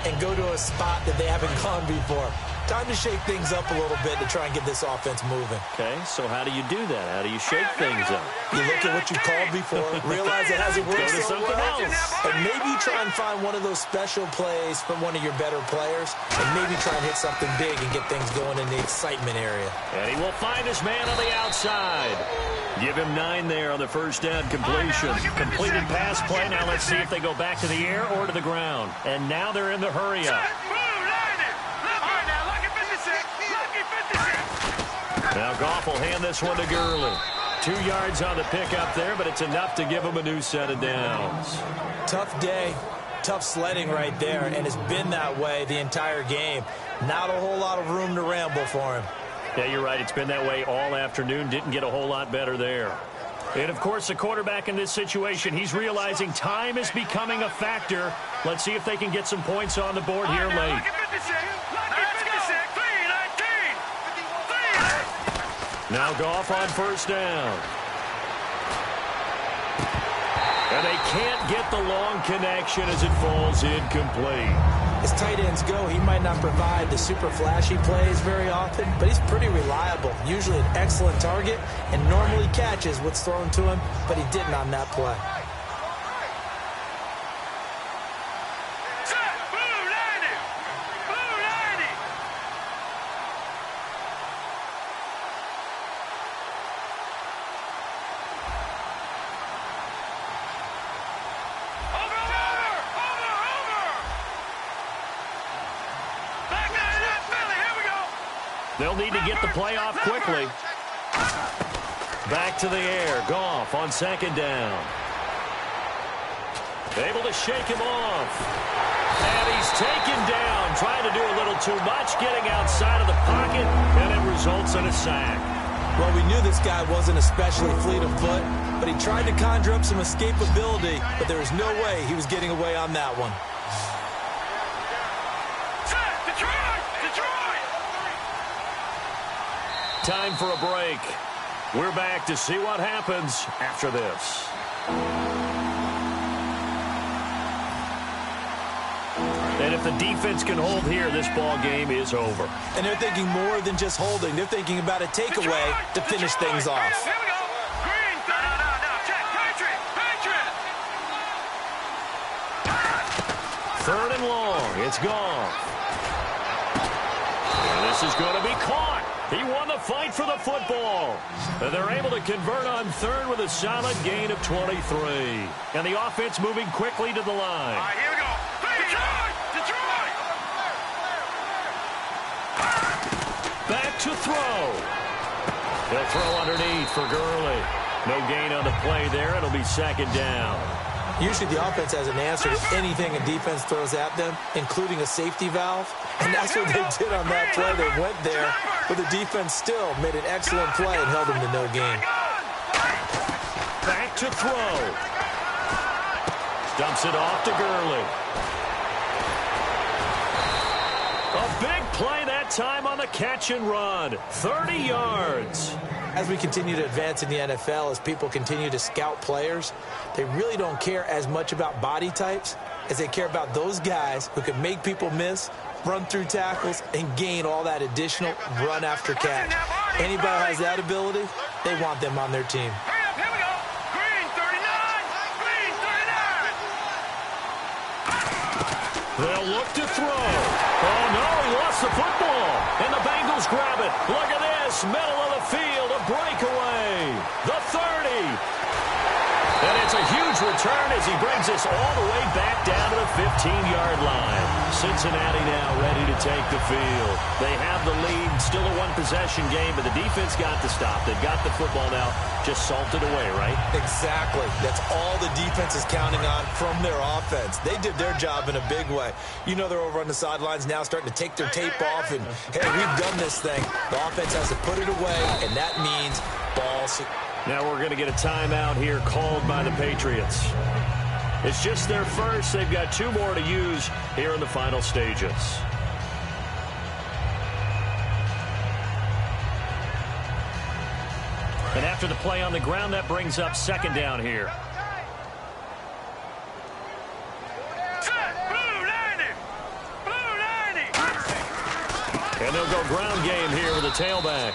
and go to a spot that they haven't gone before. Time to shake things up a little bit to try and get this offense moving. Okay, so how do you do that? How do you shake things up? You look at what you called before, realize it hasn't worked so something well, else. and maybe try and find one of those special plays from one of your better players, and maybe try and hit something big and get things going in the excitement area. And he will find his man on the outside. Give him 9 there on the first down completion. Completed pass play. Now let's see if they go back to the air or to the ground. And now they're in the hurry-up. Now Goff will hand this one to Gurley. 2 yards on the pickup there, but it's enough to give him a new set of downs. Tough day, tough sledding right there, and it's been that way the entire game. Not a whole lot of room to ramble for him. Yeah, you're right. It's been that way all afternoon. Didn't get a whole lot better there. And, of course, the quarterback in this situation, he's realizing time is becoming a factor. Let's see if they can get some points on the board here late. Now Goff on first down. And they can't get the long connection as it falls incomplete. As tight ends go, he might not provide the super flashy plays very often, but he's pretty reliable. Usually an excellent target and normally catches what's thrown to him, but he didn't on that play. They'll need to get the play off quickly. Back to the air. Goff on second down. Able to shake him off. And he's taken down. Trying to do a little too much. Getting outside of the pocket. And it results in a sack. Well, we knew this guy wasn't especially fleet of foot, but he tried to conjure up some escapability, but there was no way he was getting away on that one. Time for a break. We're back to see what happens after this. And if the defense can hold here, this ball game is over. And they're thinking more than just holding. They're thinking about a takeaway to finish things off. Here we go. Green. No. Check. Patriot. 3rd and long. It's gone. And this is going to be caught. He won the fight for the football. And they're able to convert on 3rd with a solid gain of 23. And the offense moving quickly to the line. All right, here we go. Detroit! Back to throw. He'll throw underneath for Gurley. No gain on the play there. It'll be 2nd down. Usually the offense has an answer to anything a defense throws at them, including a safety valve. And that's what they did on that play. They went there, but the defense still made an excellent play and held them to no gain. Back to throw. Dumps it off to Gurley. A big play that time on the catch and run. 30 yards. As we continue to advance in the NFL, as people continue to scout players, they really don't care as much about body types as they care about those guys who can make people miss, run through tackles, and gain all that additional run after catch. Anybody who has that ability, they want them on their team. Hurry up, here we go. Green 39. They'll look to throw. Oh, no, he lost the football. And the Bengals grab it. Look at this, middle of the field, a breakaway. The 30. And it's a huge return as he brings us all the way back down to the 15-yard line. Cincinnati now ready to take the field. They have the lead, still a one-possession game, but the defense got to stop. They've got the football now, just salted away, right? Exactly. That's all the defense is counting on from their offense. They did their job in a big way. You know they're over on the sidelines now starting to take their tape off, and, hey, we've done this thing. The offense has to put it away, and that means ball Now we're going to get a timeout here called by the Patriots. It's just their first. They've got 2 more to use here in the final stages. And after the play on the ground, that brings up 2nd down here. And they'll go ground game here with a tailback.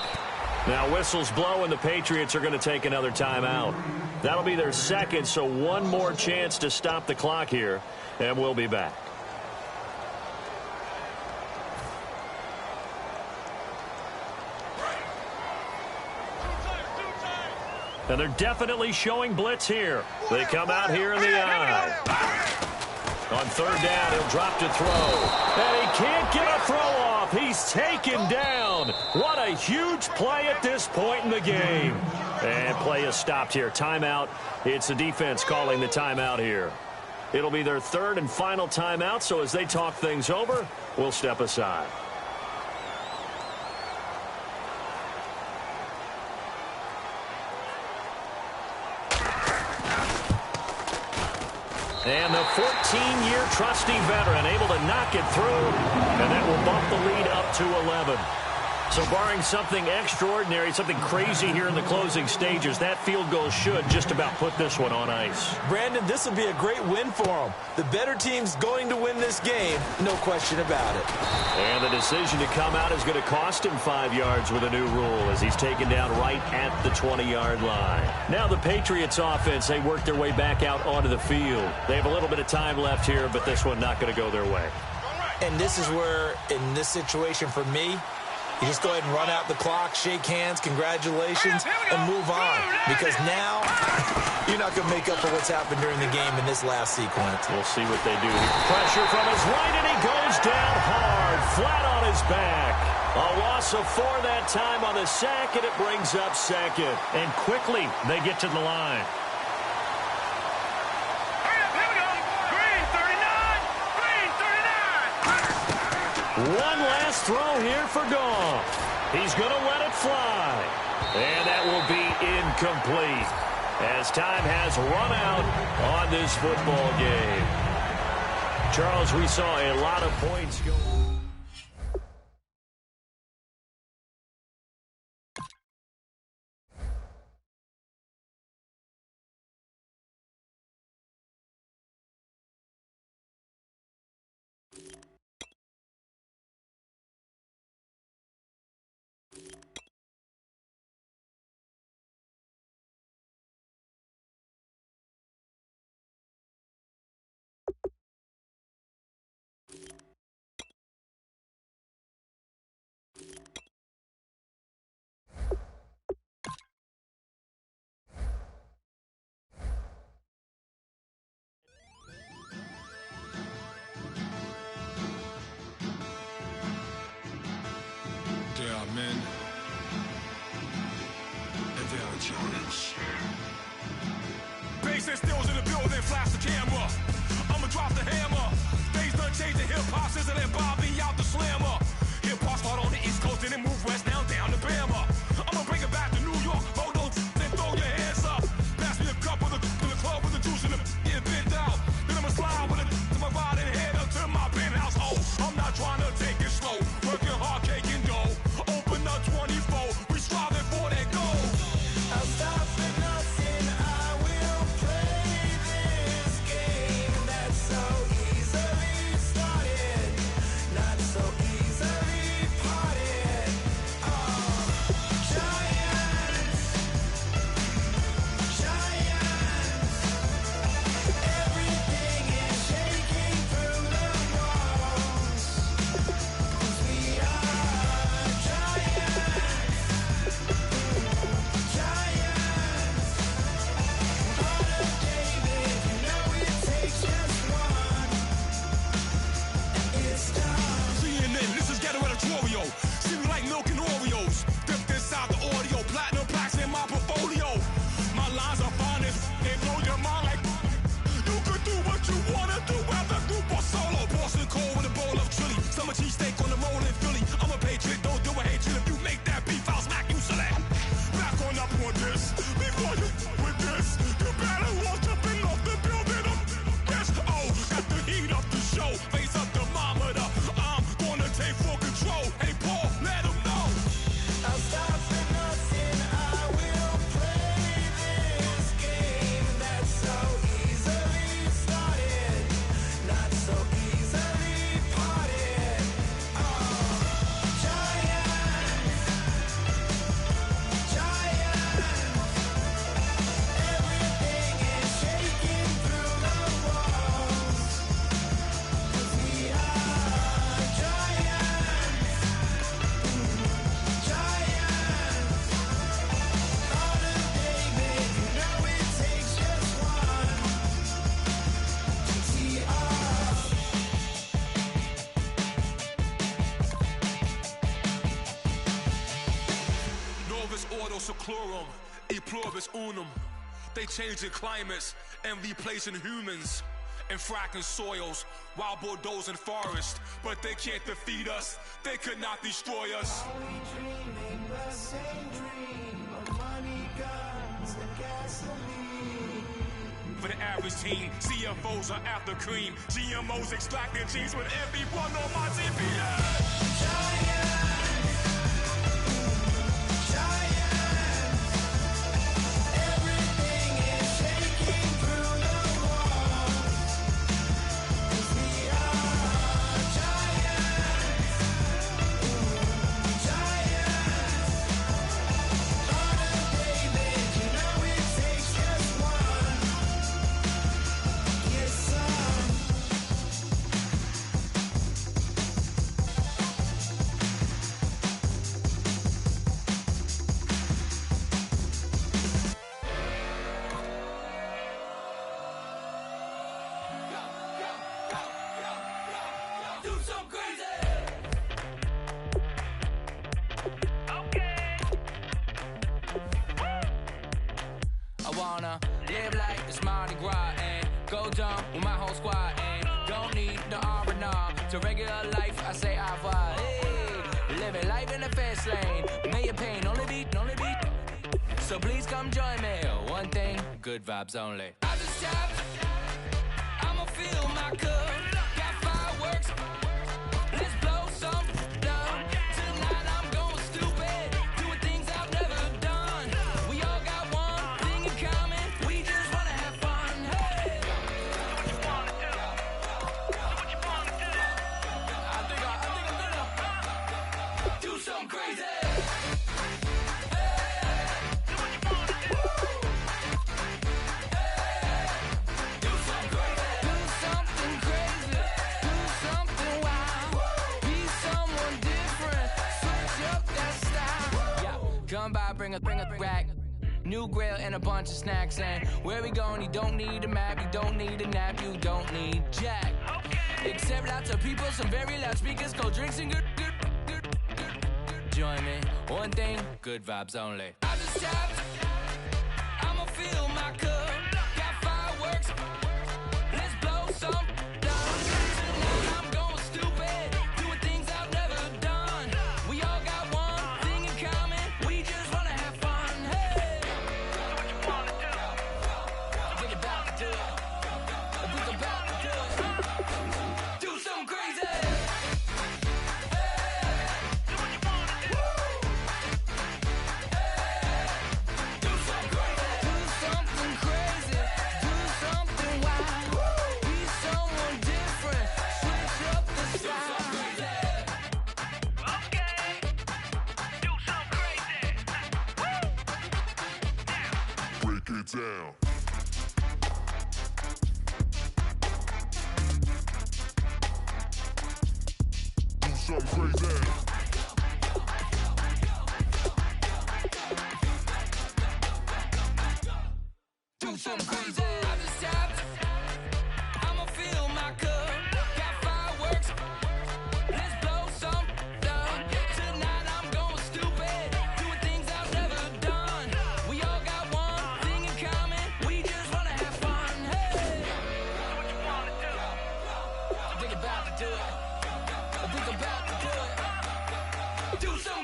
Now whistles blow, and the Patriots are going to take another timeout. That'll be their 2nd, so 1 more chance to stop the clock here, and we'll be back. And they're definitely showing blitz here. They come out here in the eye. On 3rd down, he'll drop to throw. And he can't get a throw off. He's taken down. What a huge play at this point in the game. And play is stopped here. Timeout. It's the defense calling the timeout here. It'll be their 3rd and final timeout, so as they talk things over, we'll step aside. And the 14-year trusty veteran able to knock it through, and that will bump the lead up to 11. So barring something extraordinary, something crazy here in the closing stages, that field goal should just about put this one on ice. Brandon, this will be a great win for them. The better team's going to win this game, no question about it. And the decision to come out is going to cost him 5 yards with a new rule as he's taken down right at the 20-yard line. Now the Patriots offense, they work their way back out onto the field. They have a little bit of time left here, but this one not going to go their way. And this is where, in this situation for me, you just go ahead and run out the clock, shake hands, congratulations, and move on. Because now, you're not going to make up for what's happened during the game in this last sequence. We'll see what they do here. Pressure from his right, and he goes down hard, flat on his back. A loss of 4 that time on the sack, and it brings up 2nd. And quickly, they get to the line. One last throw here for Goff. He's going to let it fly. And that will be incomplete as time has run out on this football game. Charles, we saw a lot of points go. Yeah, man. Challenge. Bass and stills in the building, flash the camera. I'ma drop the hammer. Things done changed the hip-hop, sizzle and Bobby out the slammer. Hip-hop start on the East Coast and then move west down to Bama. I'ma bring it back to New York. Hold on, then throw your hands up. Pass me a cup with the club with the juice in the get bent out. Then I'ma slide with it to my ride and head up to my penthouse. Oh, I'm not trying to take it slow. Working hard, cake and dough. Open up 24. We striving for that goal. I'll stop for nothing. I will play pluribus ordo seclorum, e pluribus unum. They changing climates and replacing humans and fracking soils, while bulldozing forests. But they can't defeat us, they could not destroy us. Are we dreaming the same dream of money, guns, and gasoline? For the average team, CFOs are after cream. GMOs extracting genes with everyone on my GPS. Live like it's Mardi Gras and go dumb with my whole squad and don't need the R&R. To regular life, I say au revoir. Hey, living life in the fast lane. May your pain only beat. So please come join me. One thing, good vibes only. I just tapped. I'ma fill my cup. Got fireworks. Let's blow some down. Tonight I'm going stupid. Doing things I've never done. We all got one thing in common. We just wanna have fun. Hey. What you wanna do? What you wanna do? I think I'm gonna do something crazy. Come by, bring a rack. New grill and a bunch of snacks. And where we going, you don't need a map. You don't need a nap, you don't need jack. Except lots of people, some very loud speakers, cold drinks and good. Join me, one thing, good vibes only. I just tapped, I'ma fill my cup. Got fireworks, let's blow some down. Tonight I'm going stupid, doing things I've never done. We all got one thing in common, we just wanna have fun. Hey, What you wanna do? I think about to do it. I think about to do it. Do something crazy. What you wanna do? Do something crazy, do something wild, be someone different, switch up the style. Okay. Do something crazy. Break it down. Do something crazy. Do something crazy. I just tapped, I'ma fill my cup. Got fireworks, let's blow some down. Tonight I'm going stupid, doing things I've never done. We all got one thing in common, we just wanna have fun. Hey, What you wanna do? I think about to do it. I think about to do it. Do something